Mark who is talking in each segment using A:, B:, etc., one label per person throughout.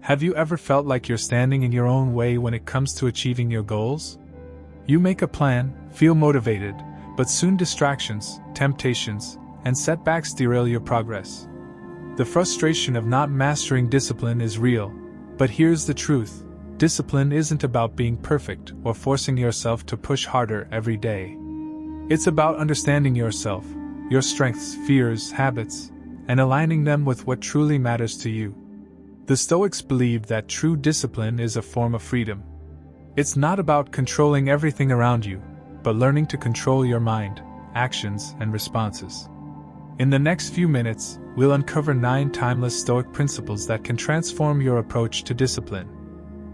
A: Have you ever felt like you're standing in your own way when it comes to achieving your goals? You make a plan, feel motivated, but soon distractions, temptations, and setbacks derail your progress. The frustration of not mastering discipline is real, but here's the truth: discipline isn't about being perfect or forcing yourself to push harder every day. It's about understanding yourself, your strengths, fears, habits, and aligning them with what truly matters to you. The Stoics believed that true discipline is a form of freedom. It's not about controlling everything around you, but learning to control your mind, actions, and responses. In the next few minutes, we'll uncover 9 timeless Stoic principles that can transform your approach to discipline.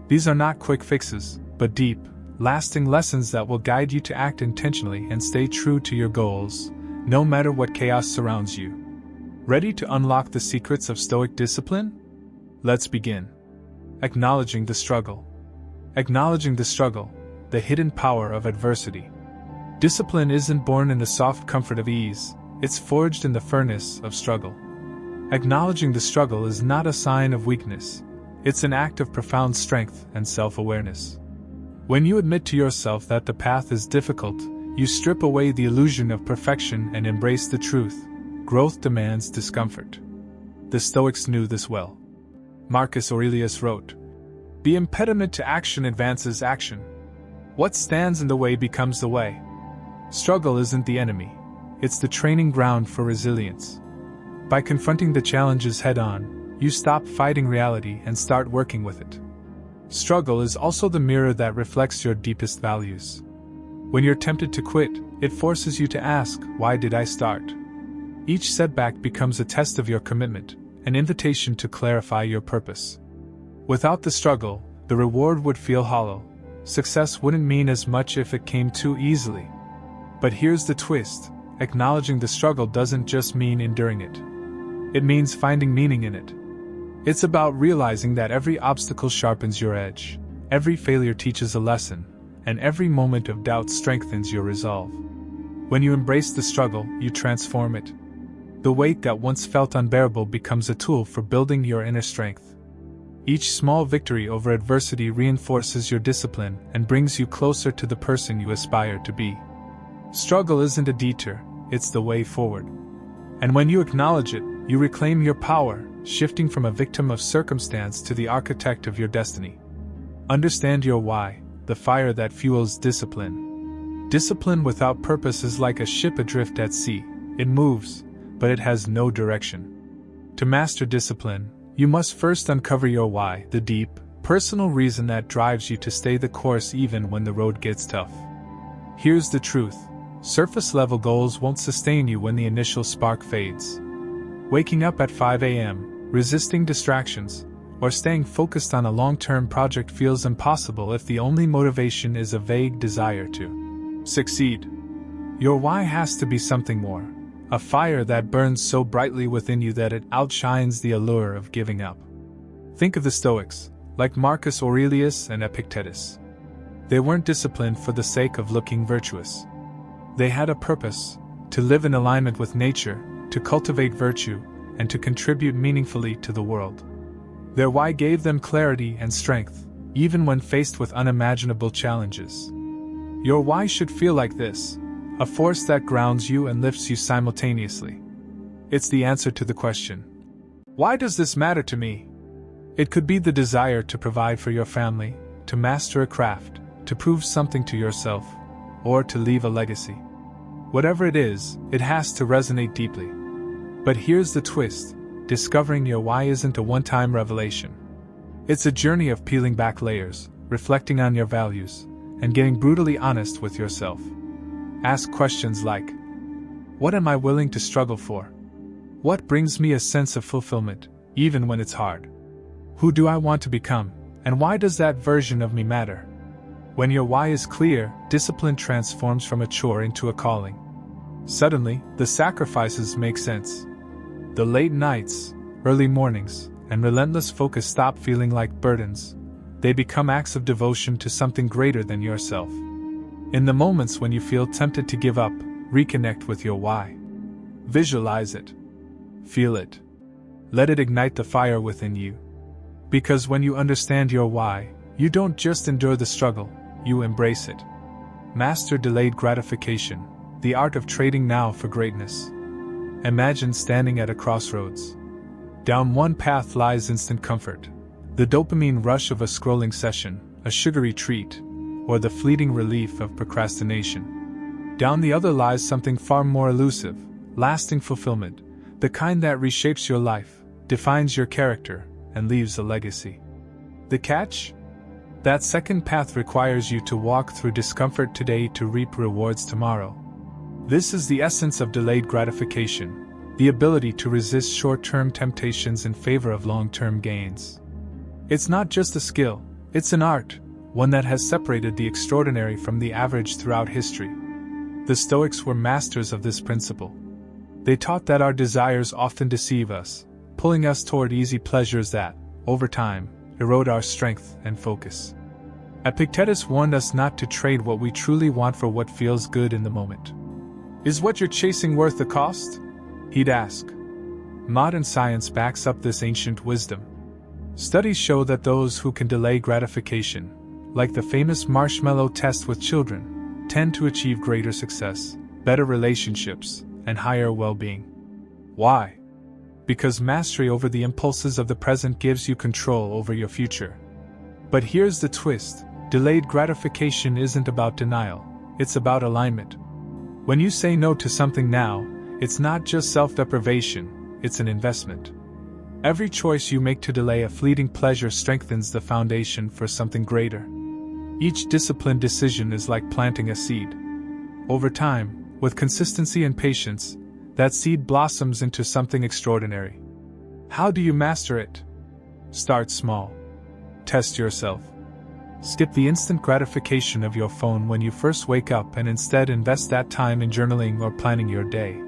A: These are not quick fixes, but deep, lasting lessons that will guide you to act intentionally and stay true to your goals, no matter what chaos surrounds you. Ready to unlock the secrets of Stoic discipline? Let's begin. Acknowledging the struggle. Acknowledging the struggle, the hidden power of adversity. Discipline isn't born in the soft comfort of ease, it's forged in the furnace of struggle. Acknowledging the struggle is not a sign of weakness, it's an act of profound strength and self-awareness. When you admit to yourself that the path is difficult, you strip away the illusion of perfection and embrace the truth: growth demands discomfort. The Stoics knew this well. Marcus Aurelius wrote, "The impediment to action advances action. What stands in the way becomes the way." Struggle isn't the enemy, it's the training ground for resilience. By confronting the challenges head-on, you stop fighting reality and start working with it. Struggle is also the mirror that reflects your deepest values. When you're tempted to quit, it forces you to ask, "Why did I start?" Each setback becomes a test of your commitment, an invitation to clarify your purpose. Without the struggle, the reward would feel hollow. Success wouldn't mean as much if it came too easily. But here's the twist: acknowledging the struggle doesn't just mean enduring it. It means finding meaning in it. It's about realizing that every obstacle sharpens your edge, every failure teaches a lesson, and every moment of doubt strengthens your resolve. When you embrace the struggle, you transform it. The weight that once felt unbearable becomes a tool for building your inner strength. Each small victory over adversity reinforces your discipline and brings you closer to the person you aspire to be. Struggle isn't a detour, it's the way forward. And when you acknowledge it, you reclaim your power, shifting from a victim of circumstance to the architect of your destiny. Understand your why, the fire that fuels discipline. Discipline without purpose is like a ship adrift at sea. It moves, but it has no direction. To master discipline, you must first uncover your why, the deep, personal reason that drives you to stay the course even when the road gets tough. Here's the truth: surface-level goals won't sustain you when the initial spark fades. Waking up at 5 a.m., resisting distractions, or staying focused on a long-term project feels impossible if the only motivation is a vague desire to succeed. Your why has to be something more, a fire that burns so brightly within you that it outshines the allure of giving up. Think of the Stoics, like Marcus Aurelius and Epictetus. They weren't disciplined for the sake of looking virtuous. They had a purpose: to live in alignment with nature, to cultivate virtue, and to contribute meaningfully to the world. Their why gave them clarity and strength, even when faced with unimaginable challenges. Your why should feel like this: a force that grounds you and lifts you simultaneously. It's the answer to the question, why does this matter to me? It could be the desire to provide for your family, to master a craft, to prove something to yourself, or to leave a legacy. Whatever it is, it has to resonate deeply. But here's the twist: discovering your why isn't a one-time revelation. It's a journey of peeling back layers, reflecting on your values, and getting brutally honest with yourself. Ask questions like, what am I willing to struggle for? What brings me a sense of fulfillment, even when it's hard? Who do I want to become, and why does that version of me matter? When your why is clear, discipline transforms from a chore into a calling. Suddenly, the sacrifices make sense. The late nights, early mornings, and relentless focus stop feeling like burdens. They become acts of devotion to something greater than yourself. In the moments when you feel tempted to give up, reconnect with your why. Visualize it. Feel it. Let it ignite the fire within you. Because when you understand your why, you don't just endure the struggle, you embrace it. Master delayed gratification, the art of trading now for greatness. Imagine standing at a crossroads. Down one path lies instant comfort, the dopamine rush of a scrolling session, a sugary treat, or the fleeting relief of procrastination. Down the other lies something far more elusive, lasting fulfillment, the kind that reshapes your life, defines your character, and leaves a legacy. The catch? That second path requires you to walk through discomfort today to reap rewards tomorrow. This is the essence of delayed gratification, the ability to resist short-term temptations in favor of long-term gains. It's not just a skill, it's an art, one that has separated the extraordinary from the average throughout history. The Stoics were masters of this principle. They taught that our desires often deceive us, pulling us toward easy pleasures that, over time, erode our strength and focus. Epictetus warned us not to trade what we truly want for what feels good in the moment. Is what you're chasing worth the cost? He'd ask. Modern science backs up this ancient wisdom. Studies show that those who can delay gratification, like the famous marshmallow test with children, tend to achieve greater success, better relationships, and higher well-being. Why? Because mastery over the impulses of the present gives you control over your future. But here's the twist: delayed gratification isn't about denial, it's about alignment. When you say no to something now, it's not just self-deprivation, it's an investment. Every choice you make to delay a fleeting pleasure strengthens the foundation for something greater. Each disciplined decision is like planting a seed. Over time, with consistency and patience, that seed blossoms into something extraordinary. How do you master it? Start small. Test yourself. Skip the instant gratification of your phone when you first wake up and instead invest that time in journaling or planning your day.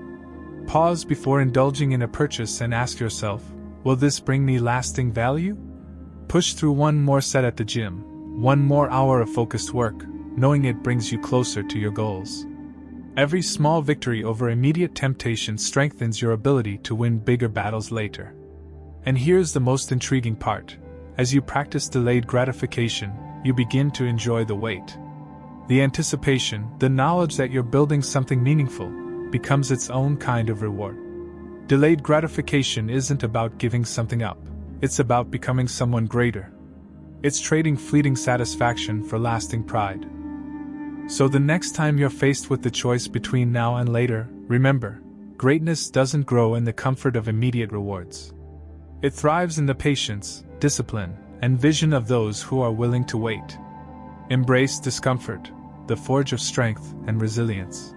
A: Pause before indulging in a purchase and ask yourself, will this bring me lasting value? Push through one more set at the gym, one more hour of focused work, knowing it brings you closer to your goals. Every small victory over immediate temptation strengthens your ability to win bigger battles later. And here's the most intriguing part. As you practice delayed gratification, you begin to enjoy the wait. The anticipation, the knowledge that you're building something meaningful, becomes its own kind of reward. Delayed gratification isn't about giving something up, it's about becoming someone greater. It's trading fleeting satisfaction for lasting pride. So the next time you're faced with the choice between now and later, remember, greatness doesn't grow in the comfort of immediate rewards. It thrives in the patience, discipline, and vision of those who are willing to wait. Embrace discomfort, the forge of strength and resilience.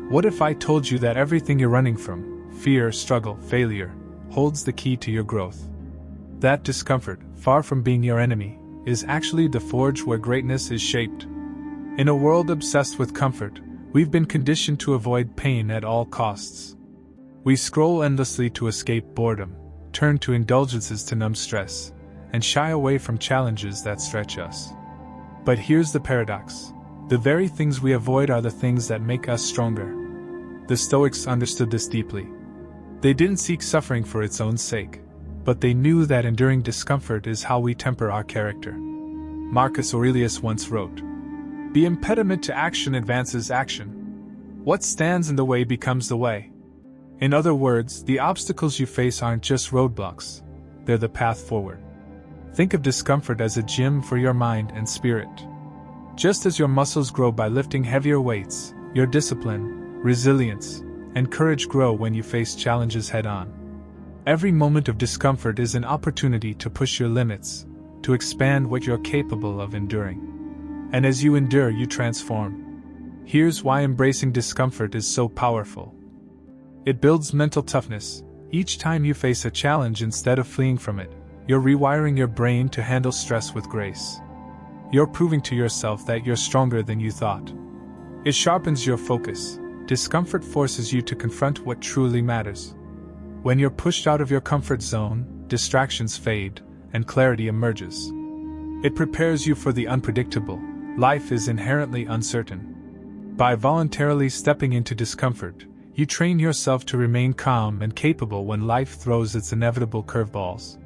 A: What if I told you that everything you're running from, fear, struggle, failure, holds the key to your growth? That discomfort, far from being your enemy, is actually the forge where greatness is shaped. In a world obsessed with comfort, we've been conditioned to avoid pain at all costs. We scroll endlessly to escape boredom, turn to indulgences to numb stress, and shy away from challenges that stretch us. But here's the paradox. The very things we avoid are the things that make us stronger. The Stoics understood this deeply. They didn't seek suffering for its own sake, but they knew that enduring discomfort is how we temper our character. Marcus Aurelius once wrote, "The impediment to action advances action. What stands in the way becomes the way." In other words, the obstacles you face aren't just roadblocks, they're the path forward. Think of discomfort as a gym for your mind and spirit. Just as your muscles grow by lifting heavier weights, your discipline, resilience, and courage grow when you face challenges head-on. Every moment of discomfort is an opportunity to push your limits, to expand what you're capable of enduring. And as you endure, you transform. Here's why embracing discomfort is so powerful. It builds mental toughness. Each time you face a challenge, instead of fleeing from it, you're rewiring your brain to handle stress with grace. You're proving to yourself that you're stronger than you thought. It sharpens your focus. Discomfort forces you to confront what truly matters. When you're pushed out of your comfort zone, distractions fade, and clarity emerges. It prepares you for the unpredictable. Life is inherently uncertain. By voluntarily stepping into discomfort, you train yourself to remain calm and capable when life throws its inevitable curveballs.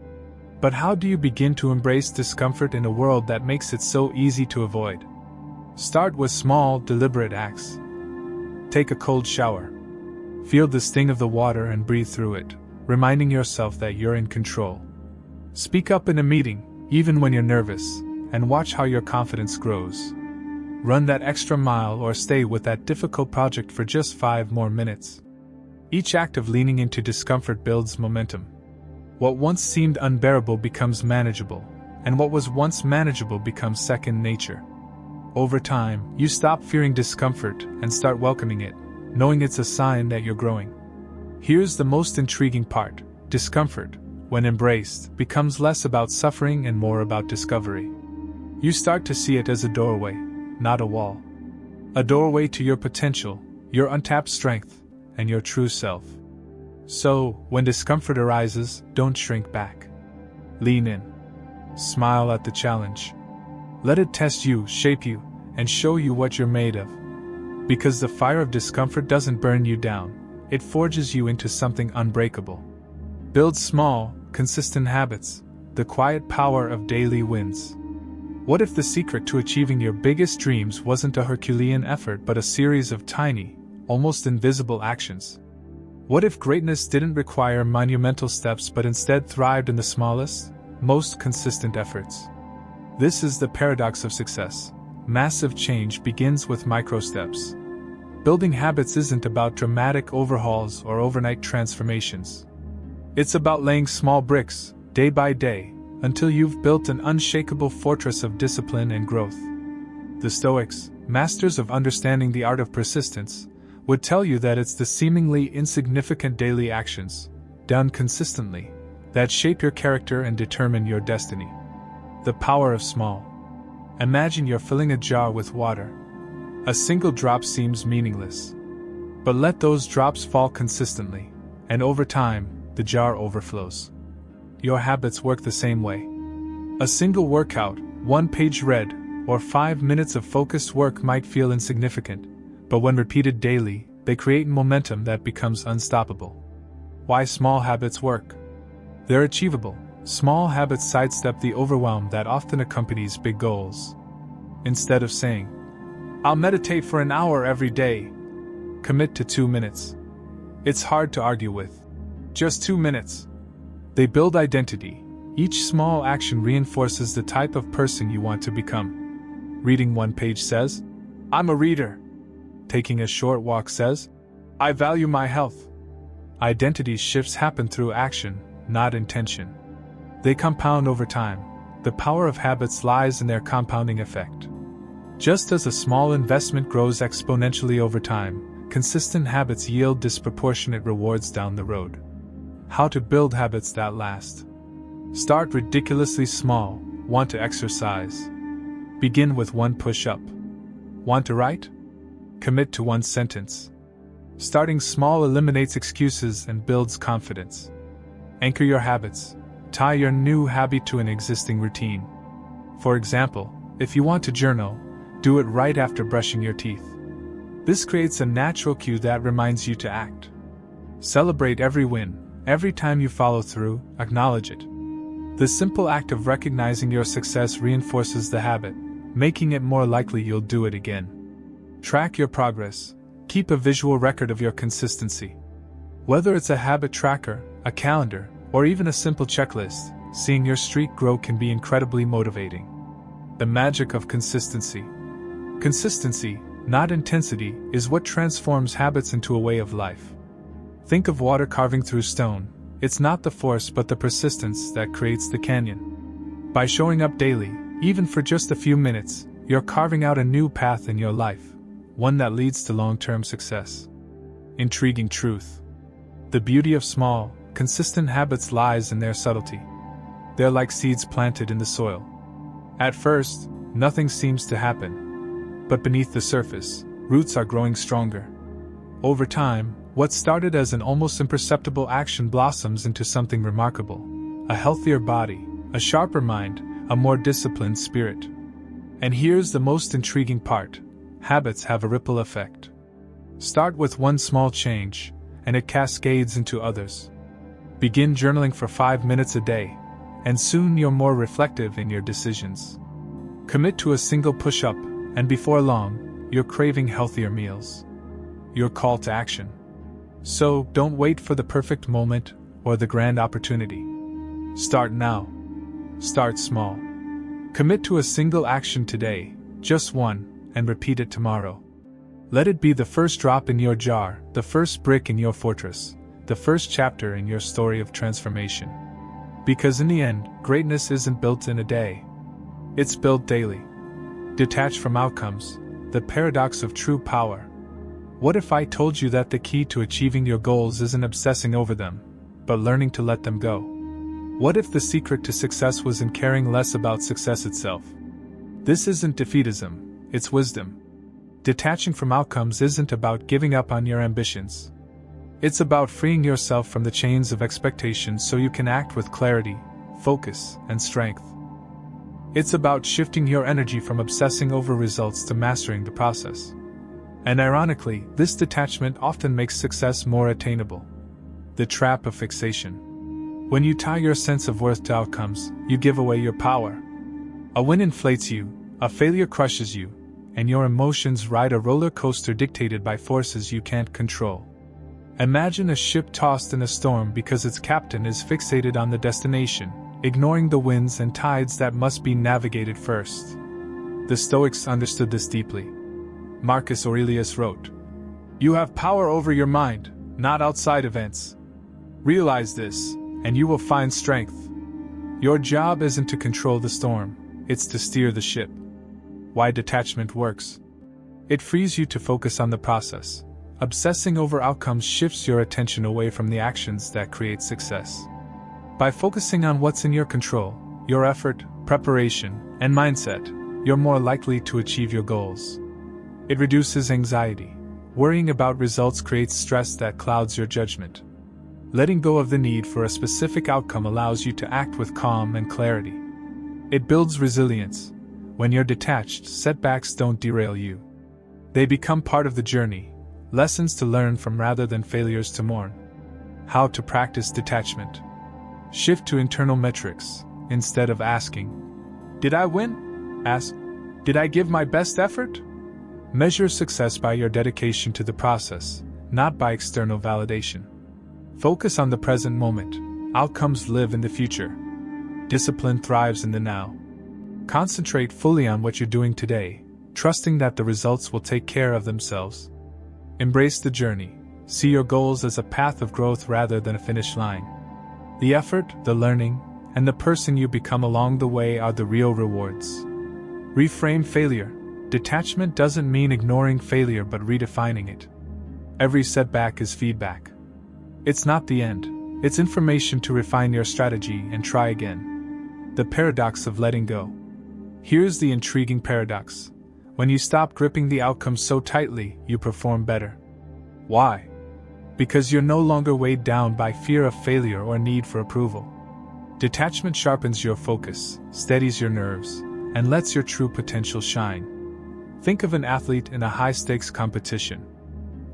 A: But how do you begin to embrace discomfort in a world that makes it so easy to avoid? Start with small, deliberate acts. Take a cold shower. Feel the sting of the water and breathe through it, reminding yourself that you're in control. Speak up in a meeting, even when you're nervous, and watch how your confidence grows. Run that extra mile or stay with that difficult project for just 5 more minutes. Each act of leaning into discomfort builds momentum. What once seemed unbearable becomes manageable, and what was once manageable becomes second nature. Over time, you stop fearing discomfort and start welcoming it, knowing it's a sign that you're growing. Here's the most intriguing part: discomfort, when embraced, becomes less about suffering and more about discovery. You start to see it as a doorway, not a wall. A doorway to your potential, your untapped strength, and your true self. So, when discomfort arises, don't shrink back. Lean in. Smile at the challenge. Let it test you, shape you, and show you what you're made of. Because the fire of discomfort doesn't burn you down, it forges you into something unbreakable. Build small, consistent habits, the quiet power of daily wins. What if the secret to achieving your biggest dreams wasn't a Herculean effort but a series of tiny, almost invisible actions? What if greatness didn't require monumental steps but instead thrived in the smallest, most consistent efforts? This is the paradox of success. Massive change begins with micro steps. Building habits isn't about dramatic overhauls or overnight transformations. It's about laying small bricks, day by day, until you've built an unshakable fortress of discipline and growth. The Stoics, masters of understanding the art of persistence, would tell you that it's the seemingly insignificant daily actions, done consistently, that shape your character and determine your destiny. The power of small. Imagine you're filling a jar with water. A single drop seems meaningless. But let those drops fall consistently, and over time, the jar overflows. Your habits work the same way. A single workout, 1 page read, or 5 minutes of focused work might feel insignificant, but when repeated daily, they create momentum that becomes unstoppable. Why small habits work? They're achievable. Small habits sidestep the overwhelm that often accompanies big goals. Instead of saying, "I'll meditate for an hour every day," commit to 2 minutes. It's hard to argue with. Just 2 minutes. They build identity. Each small action reinforces the type of person you want to become. Reading 1 page says, "I'm a reader." Taking a short walk says, "I value my health." Identity shifts happen through action, not intention. They compound over time. The power of habits lies in their compounding effect. Just as a small investment grows exponentially over time, consistent habits yield disproportionate rewards down the road. How to build habits that last. Start ridiculously small. Want to exercise? Begin with 1 push-up. Want to write? Commit to 1 sentence. Starting small eliminates excuses and builds confidence. Anchor your habits. Tie your new habit to an existing routine. For example, if you want to journal, do it right after brushing your teeth. This creates a natural cue that reminds you to act. Celebrate every win. Every time you follow through, acknowledge it. The simple act of recognizing your success reinforces the habit, making it more likely you'll do it again. Track your progress. Keep a visual record of your consistency. Whether it's a habit tracker, a calendar, or even a simple checklist, seeing your streak grow can be incredibly motivating. The magic of consistency. Consistency, not intensity, is what transforms habits into a way of life. Think of water carving through stone. It's not the force but the persistence that creates the canyon. By showing up daily, even for just a few minutes, you're carving out a new path in your life, one that leads to long-term success. Intriguing truth. The beauty of small, consistent habits lies in their subtlety. They're like seeds planted in the soil. At first, nothing seems to happen. But beneath the surface, roots are growing stronger. Over time, what started as an almost imperceptible action blossoms into something remarkable. A healthier body, a sharper mind, a more disciplined spirit. And here's the most intriguing part. Habits have a ripple effect. Start with 1 small change, and it cascades into others. Begin journaling for 5 minutes a day. and soon you're more reflective in your decisions. Commit to a single push-up, and before long, you're craving healthier meals. Your call to action. So, don't wait for the perfect moment or the grand opportunity. Start now. Start small. Commit to a single action today, just one, and repeat it tomorrow. Let it be the first drop in your jar, the first brick in your fortress, the first chapter in your story of transformation. Because in the end, greatness isn't built in a day. It's built daily. Detached from outcomes, the paradox of true power. What if I told you that the key to achieving your goals isn't obsessing over them, but learning to let them go? What if the secret to success was in caring less about success itself? This isn't defeatism, it's wisdom. Detaching from outcomes isn't about giving up on your ambitions. It's about freeing yourself from the chains of expectations so you can act with clarity, focus, and strength. It's about shifting your energy from obsessing over results to mastering the process. And ironically, this detachment often makes success more attainable. The trap of fixation. When you tie your sense of worth to outcomes, you give away your power. A win inflates you, a failure crushes you, and your emotions ride a roller coaster dictated by forces you can't control. Imagine a ship tossed in a storm because its captain is fixated on the destination, ignoring the winds and tides that must be navigated first. The Stoics understood this deeply. Marcus Aurelius wrote, "You have power over your mind, not outside events. Realize this, and you will find strength. Your job isn't to control the storm, it's to steer the ship." Why detachment works. It frees you to focus on the process. Obsessing over outcomes shifts your attention away from the actions that create success. By focusing on what's in your control, your effort, preparation, and mindset, you're more likely to achieve your goals. It reduces anxiety. Worrying about results creates stress that clouds your judgment. Letting go of the need for a specific outcome allows you to act with calm and clarity. It builds resilience. When you're detached, setbacks don't derail you. They become part of the journey, lessons to learn from rather than failures to mourn. How to practice detachment. Shift to internal metrics. Instead of asking, "Did I win?" ask, "Did I give my best effort?" Measure success by your dedication to the process, not by external validation. Focus on the present moment. Outcomes live in the future. Discipline thrives in the now. Concentrate fully on what you're doing today, trusting that the results will take care of themselves. Embrace the journey. See your goals as a path of growth rather than a finish line. The effort, the learning, and the person you become along the way are the real rewards. Reframe failure. Detachment doesn't mean ignoring failure but redefining it. Every setback is feedback. It's not the end, it's information to refine your strategy and try again. The paradox of letting go. Here's the intriguing paradox. When you stop gripping the outcome so tightly, you perform better. Why? Because you're no longer weighed down by fear of failure or need for approval. Detachment sharpens your focus, steadies your nerves, and lets your true potential shine. Think of an athlete in a high-stakes competition.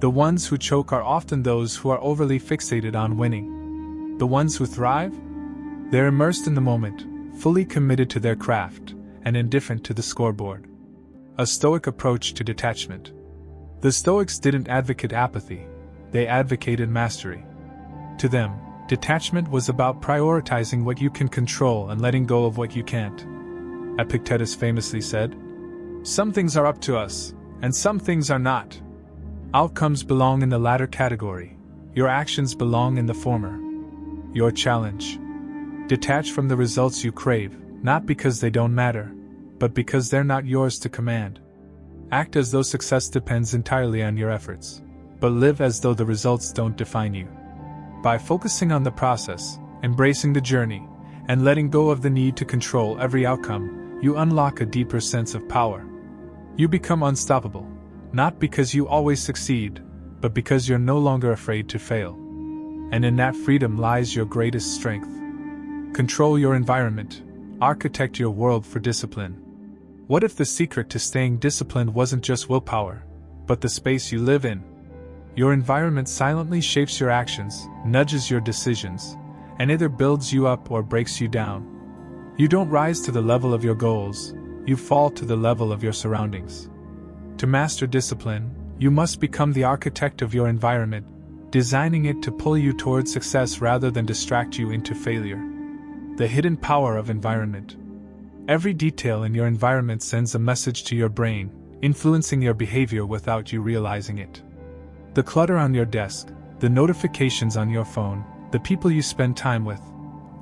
A: The ones who choke are often those who are overly fixated on winning. The ones who thrive? They're immersed in the moment, fully committed to their craft, and indifferent to the scoreboard. A Stoic approach to detachment. The Stoics didn't advocate apathy, they advocated mastery. To them, detachment was about prioritizing what you can control and letting go of what you can't. Epictetus famously said, "Some things are up to us, and some things are not. Outcomes belong in the latter category, your actions belong in the former." Your challenge. Detach from the results you crave, not because they don't matter, but because they're not yours to command. Act as though success depends entirely on your efforts, but live as though the results don't define you. By focusing on the process, embracing the journey, and letting go of the need to control every outcome, you unlock a deeper sense of power. You become unstoppable, not because you always succeed, but because you're no longer afraid to fail. And in that freedom lies your greatest strength. Control your environment. Architect your world for discipline. What if the secret to staying disciplined wasn't just willpower, but the space you live in? Your environment silently shapes your actions, nudges your decisions, and either builds you up or breaks you down. You don't rise to the level of your goals, you fall to the level of your surroundings. To master discipline, you must become the architect of your environment, designing it to pull you toward success rather than distract you into failure. The hidden power of environment. Every detail in your environment sends a message to your brain, influencing your behavior without you realizing it. The clutter on your desk, the notifications on your phone, the people you spend time with,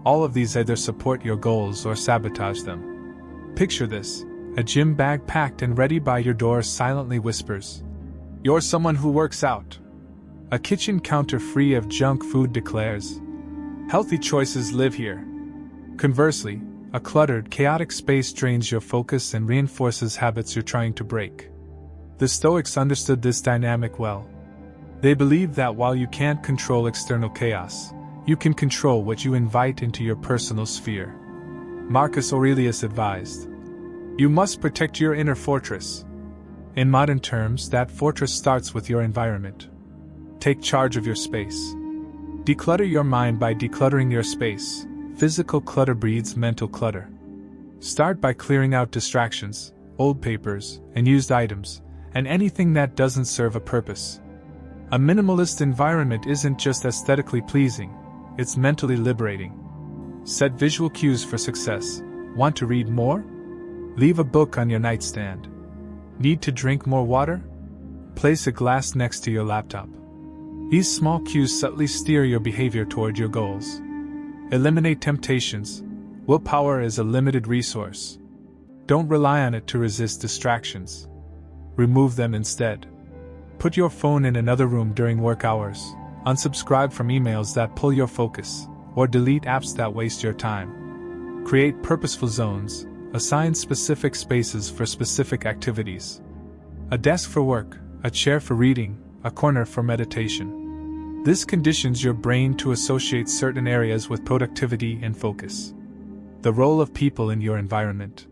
A: all of these either support your goals or sabotage them. Picture this: a gym bag packed and ready by your door silently whispers, "You're someone who works out." A kitchen counter free of junk food declares, "Healthy choices live here." Conversely, a cluttered, chaotic space drains your focus and reinforces habits you're trying to break. The Stoics understood this dynamic well. They believed that while you can't control external chaos, you can control what you invite into your personal sphere. Marcus Aurelius advised, "You must protect your inner fortress." In modern terms, that fortress starts with your environment. Take charge of your space. Declutter your mind by decluttering your space. Physical clutter breeds mental clutter. Start by clearing out distractions, old papers, and used items, and anything that doesn't serve a purpose. A minimalist environment isn't just aesthetically pleasing, it's mentally liberating. Set visual cues for success. Want to read more? Leave a book on your nightstand. Need to drink more water? Place a glass next to your laptop. These small cues subtly steer your behavior toward your goals. Eliminate temptations. Willpower is a limited resource. Don't rely on it to resist distractions. Remove them instead. Put your phone in another room during work hours. Unsubscribe from emails that pull your focus, or delete apps that waste your time. Create purposeful zones. Assign specific spaces for specific activities. A desk for work, a chair for reading, a corner for meditation. This conditions your brain to associate certain areas with productivity and focus. The role of people in your environment.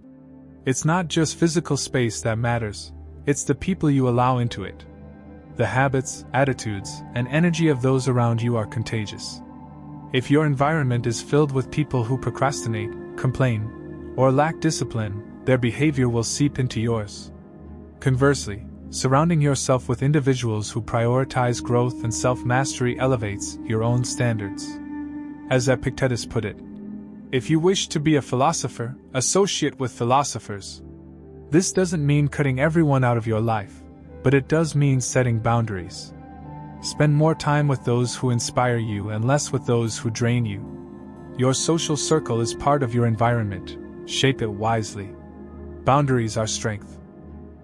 A: It's not just physical space that matters, it's the people you allow into it. The habits, attitudes, and energy of those around you are contagious. If your environment is filled with people who procrastinate, complain, or lack discipline, their behavior will seep into yours. Conversely, surrounding yourself with individuals who prioritize growth and self-mastery elevates your own standards. As Epictetus put it, "If you wish to be a philosopher, associate with philosophers." This doesn't mean cutting everyone out of your life, but it does mean setting boundaries. Spend more time with those who inspire you and less with those who drain you. Your social circle is part of your environment. Shape it wisely. Boundaries are strength.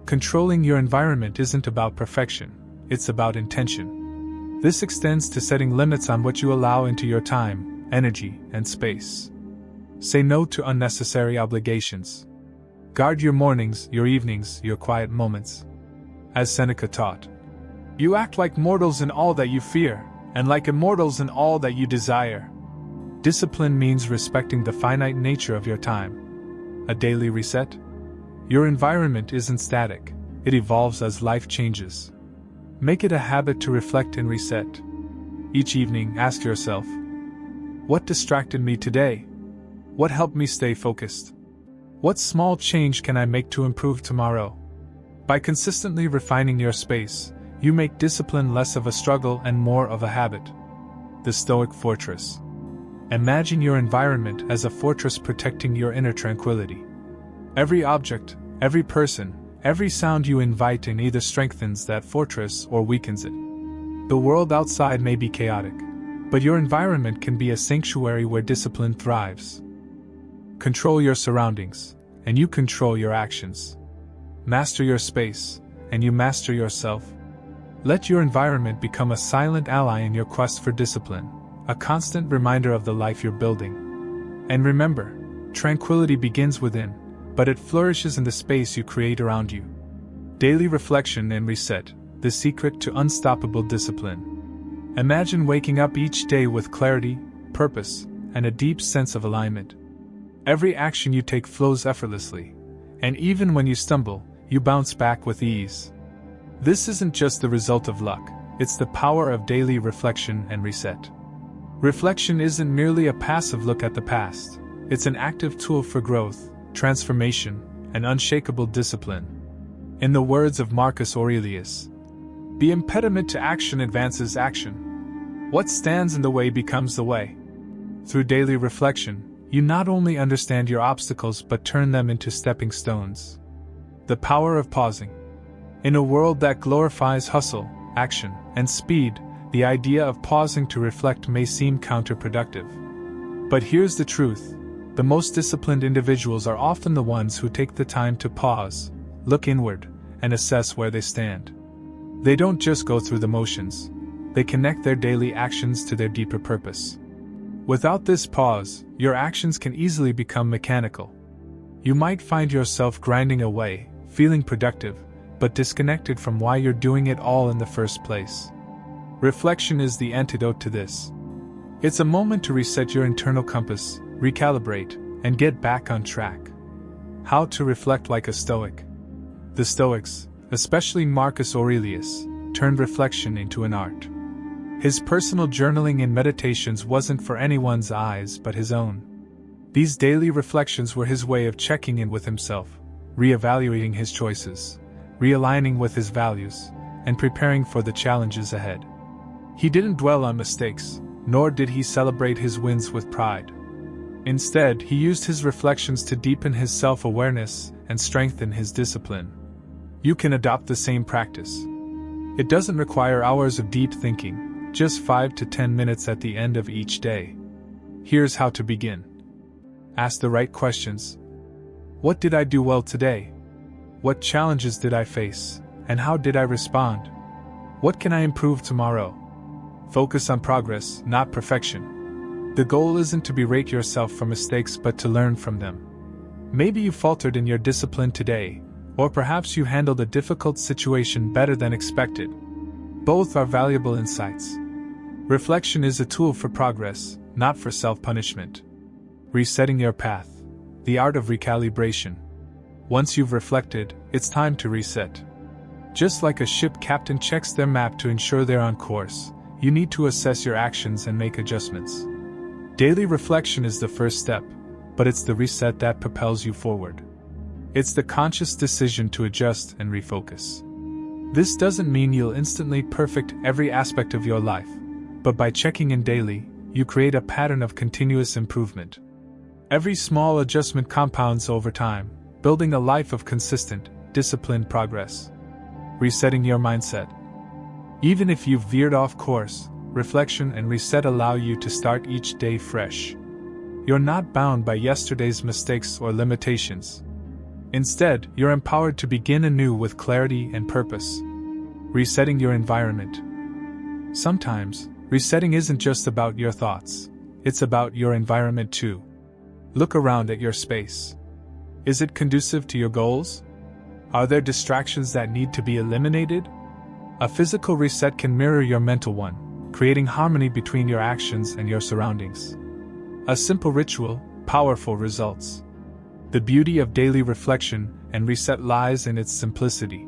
A: Controlling your environment isn't about perfection, it's about intention. This extends to setting limits on what you allow into your time, energy, and space. Say no to unnecessary obligations. Guard your mornings, your evenings, your quiet moments. As Seneca taught, "You act like mortals in all that you fear, and like immortals in all that you desire." Discipline means respecting the finite nature of your time. A daily reset? Your environment isn't static, it evolves as life changes. Make it a habit to reflect and reset. Each evening, ask yourself, what distracted me today? What helped me stay focused? What small change can I make to improve tomorrow? By consistently refining your space, you make discipline less of a struggle and more of a habit. The Stoic Fortress. Imagine your environment as a fortress protecting your inner tranquility. Every object, every person, every sound you invite in either strengthens that fortress or weakens it. The world outside may be chaotic, but your environment can be a sanctuary where discipline thrives. Control your surroundings, and you control your actions. Master your space, and you master yourself. Let your environment become a silent ally in your quest for discipline, a constant reminder of the life you're building. And remember, tranquility begins within, but it flourishes in the space you create around you. Daily reflection and reset, the secret to unstoppable discipline. Imagine waking up each day with clarity, purpose, and a deep sense of alignment. Every action you take flows effortlessly, and even when you stumble, you bounce back with ease. This isn't just the result of luck, it's the power of daily reflection and reset. Reflection isn't merely a passive look at the past, It's an active tool for growth, transformation, and unshakable discipline. In the words of Marcus Aurelius, the impediment to action advances action. What stands in the way becomes the way. Through daily reflection, you not only understand your obstacles but turn them into stepping stones. The power of pausing. In a world that glorifies hustle, action, and speed, the idea of pausing to reflect may seem counterproductive. But here's the truth. The most disciplined individuals are often the ones who take the time to pause, look inward, and assess where they stand. They don't just go through the motions. They connect their daily actions to their deeper purpose. Without this pause, your actions can easily become mechanical. You might find yourself grinding away, feeling productive, but disconnected from why you're doing it all in the first place. Reflection is the antidote to this. It's a moment to reset your internal compass, recalibrate, and get back on track. How to reflect like a Stoic. The Stoics, especially Marcus Aurelius, turned reflection into an art. His personal journaling and meditations wasn't for anyone's eyes but his own. These daily reflections were his way of checking in with himself, reevaluating his choices, realigning with his values, and preparing for the challenges ahead. He didn't dwell on mistakes, nor did he celebrate his wins with pride. Instead, he used his reflections to deepen his self-awareness and strengthen his discipline. You can adopt the same practice. It doesn't require hours of deep thinking, just 5 to 10 minutes at the end of each day. Here's how to begin. Ask the right questions. What did I do well today? What challenges did I face, and how did I respond? What can I improve tomorrow? Focus on progress, not perfection. The goal isn't to berate yourself for mistakes but to learn from them. Maybe you faltered in your discipline today, or perhaps you handled a difficult situation better than expected. Both are valuable insights. Reflection is a tool for progress, not for self-punishment. Resetting your path. The art of recalibration. Once you've reflected, it's time to reset. Just like a ship captain checks their map to ensure they're on course, you need to assess your actions and make adjustments. Daily reflection is the first step, but it's the reset that propels you forward. It's the conscious decision to adjust and refocus. This doesn't mean you'll instantly perfect every aspect of your life, but by checking in daily, you create a pattern of continuous improvement. Every small adjustment compounds over time, building a life of consistent, disciplined progress. Resetting your mindset. Even if you've veered off course, reflection and reset allow you to start each day fresh. You're not bound by yesterday's mistakes or limitations. Instead, you're empowered to begin anew with clarity and purpose. Resetting your environment. Sometimes, resetting isn't just about your thoughts, it's about your environment too. Look around at your space. Is it conducive to your goals? Are there distractions that need to be eliminated? A physical reset can mirror your mental one, creating harmony between your actions and your surroundings. A simple ritual, powerful results. The beauty of daily reflection and reset lies in its simplicity.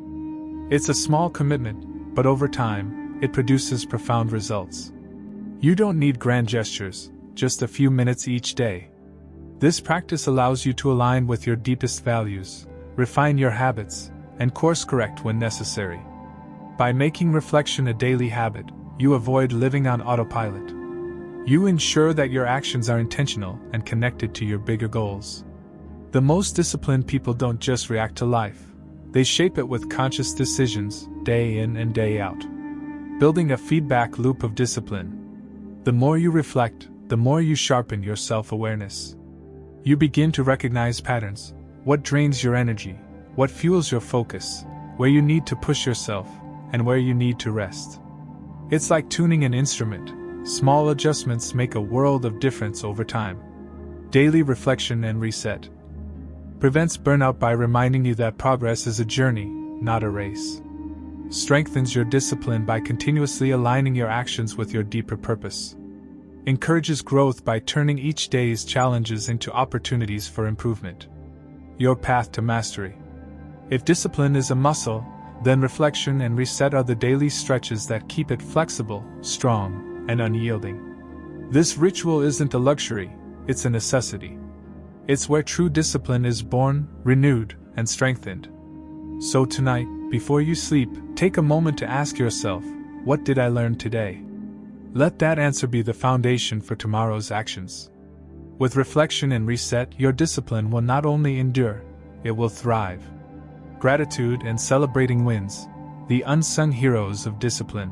A: It's a small commitment, but over time, it produces profound results. You don't need grand gestures, just a few minutes each day. This practice allows you to align with your deepest values, refine your habits, and course correct when necessary. By making reflection a daily habit, you avoid living on autopilot. You ensure that your actions are intentional and connected to your bigger goals. The most disciplined people don't just react to life, they shape it with conscious decisions, day in and day out. Building a feedback loop of discipline. The more you reflect, the more you sharpen your self-awareness. You begin to recognize patterns, what drains your energy, what fuels your focus, where you need to push yourself, and where you need to rest. It's like tuning an instrument. Small adjustments make a world of difference over time. Daily reflection and reset. Prevents burnout by reminding you that progress is a journey, not a race. Strengthens your discipline by continuously aligning your actions with your deeper purpose. Encourages growth by turning each day's challenges into opportunities for improvement. Your path to mastery. If discipline is a muscle, then reflection and reset are the daily stretches that keep it flexible, strong, and unyielding. This ritual isn't a luxury, it's a necessity. It's where true discipline is born, renewed, and strengthened. So tonight, before you sleep, take a moment to ask yourself, what did I learn today? Let that answer be the foundation for tomorrow's actions. With reflection and reset, your discipline will not only endure, it will thrive. Gratitude and celebrating wins, the unsung heroes of discipline.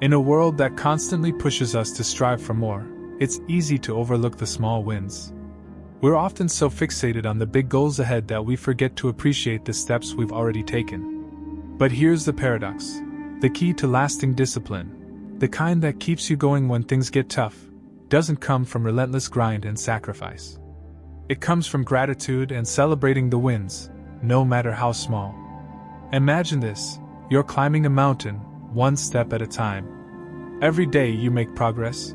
A: In a world that constantly pushes us to strive for more, it's easy to overlook the small wins. We're often so fixated on the big goals ahead that we forget to appreciate the steps we've already taken. But here's the paradox. The key to lasting discipline, the kind that keeps you going when things get tough, doesn't come from relentless grind and sacrifice. It comes from gratitude and celebrating the wins, no matter how small. Imagine this, you're climbing a mountain, one step at a time. Every day you make progress.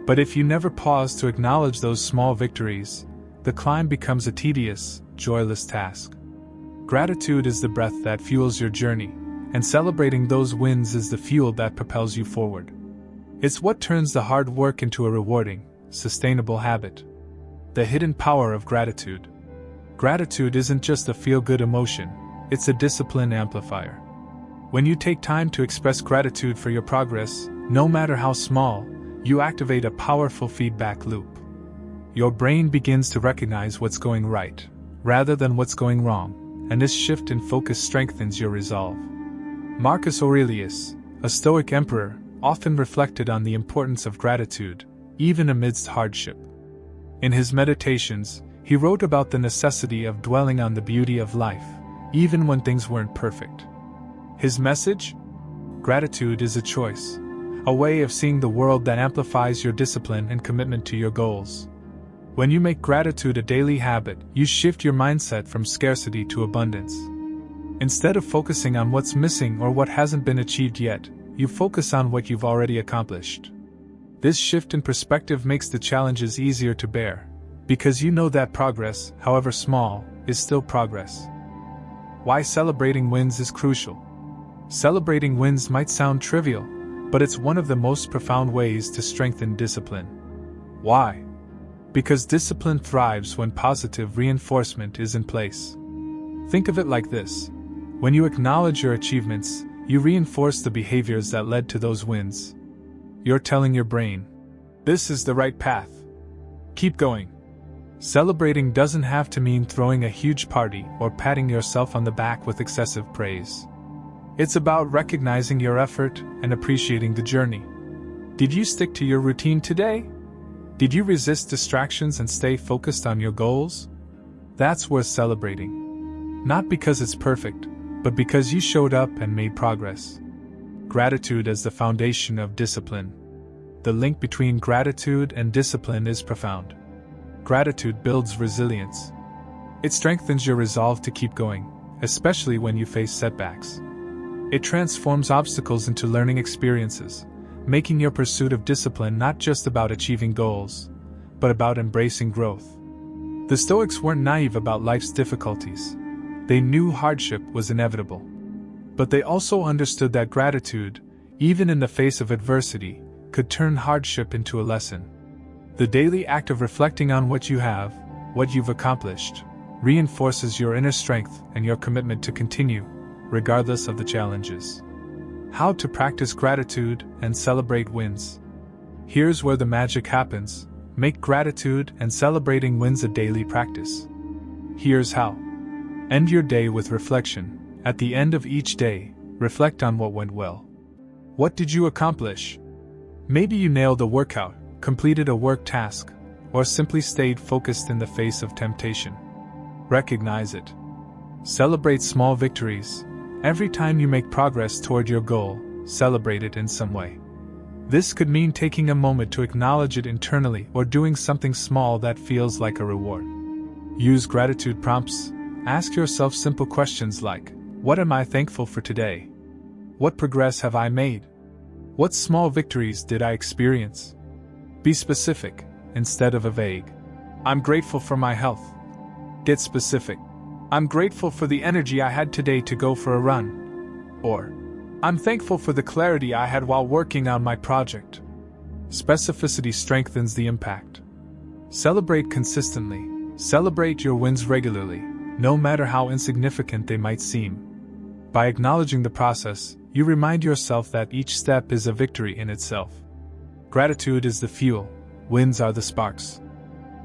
A: But if you never pause to acknowledge those small victories, the climb becomes a tedious, joyless task. Gratitude is the breath that fuels your journey, and celebrating those wins is the fuel that propels you forward. It's what turns the hard work into a rewarding, sustainable habit. The hidden power of gratitude. Gratitude isn't just a feel-good emotion, it's a discipline amplifier. When you take time to express gratitude for your progress, no matter how small, you activate a powerful feedback loop. Your brain begins to recognize what's going right, rather than what's going wrong, and this shift in focus strengthens your resolve. Marcus Aurelius, a Stoic emperor, often reflected on the importance of gratitude, even amidst hardship. In his meditations, he wrote about the necessity of dwelling on the beauty of life, even when things weren't perfect. His message? Gratitude is a choice, a way of seeing the world that amplifies your discipline and commitment to your goals. When you make gratitude a daily habit, you shift your mindset from scarcity to abundance. Instead of focusing on what's missing or what hasn't been achieved yet, you focus on what you've already accomplished. This shift in perspective makes the challenges easier to bear, because you know that progress, however small, is still progress. Why celebrating wins is crucial. Celebrating wins might sound trivial, but it's one of the most profound ways to strengthen discipline. Why? Because discipline thrives when positive reinforcement is in place. Think of it like this. When you acknowledge your achievements, you reinforce the behaviors that led to those wins. You're telling your brain, this is the right path. Keep going. Celebrating doesn't have to mean throwing a huge party or patting yourself on the back with excessive praise. It's about recognizing your effort and appreciating the journey. Did you stick to your routine today? Did you resist distractions and stay focused on your goals? That's worth celebrating. Not because it's perfect, but because you showed up and made progress. Gratitude as the foundation of discipline. The link between gratitude and discipline is profound. Gratitude builds resilience. It strengthens your resolve to keep going, especially when you face setbacks. It transforms obstacles into learning experiences, making your pursuit of discipline not just about achieving goals, but about embracing growth. The Stoics weren't naive about life's difficulties. They knew hardship was inevitable. But they also understood that gratitude, even in the face of adversity, could turn hardship into a lesson. The daily act of reflecting on what you have, what you've accomplished, reinforces your inner strength and your commitment to continue, regardless of the challenges. How to practice gratitude and celebrate wins. Here's where the magic happens. Make gratitude and celebrating wins a daily practice. Here's how. End your day with reflection. At the end of each day, reflect on what went well. What did you accomplish? Maybe you nailed a workout, completed a work task, or simply stayed focused in the face of temptation. Recognize it. Celebrate small victories. Every time you make progress toward your goal, celebrate it in some way. This could mean taking a moment to acknowledge it internally or doing something small that feels like a reward. Use gratitude prompts. Ask yourself simple questions like, what am I thankful for today? What progress have I made? What small victories did I experience? Be specific, instead of a vague. I'm grateful for my health. Get specific. I'm grateful for the energy I had today to go for a run. Or, I'm thankful for the clarity I had while working on my project. Specificity strengthens the impact. Celebrate consistently. Celebrate your wins regularly, no matter how insignificant they might seem. By acknowledging the process, you remind yourself that each step is a victory in itself. Gratitude is the fuel, wins are the sparks.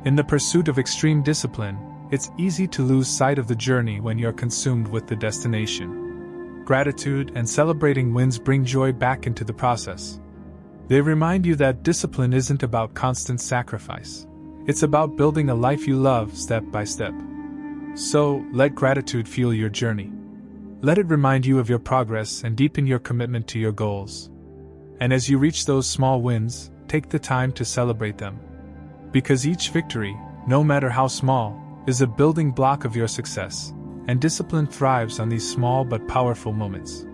A: In the pursuit of extreme discipline, it's easy to lose sight of the journey when you're consumed with the destination. Gratitude and celebrating wins bring joy back into the process. They remind you that discipline isn't about constant sacrifice. It's about building a life you love step by step. So, let gratitude fuel your journey. Let it remind you of your progress and deepen your commitment to your goals. And as you reach those small wins, take the time to celebrate them. Because each victory, no matter how small, is a building block of your success, and discipline thrives on these small but powerful moments.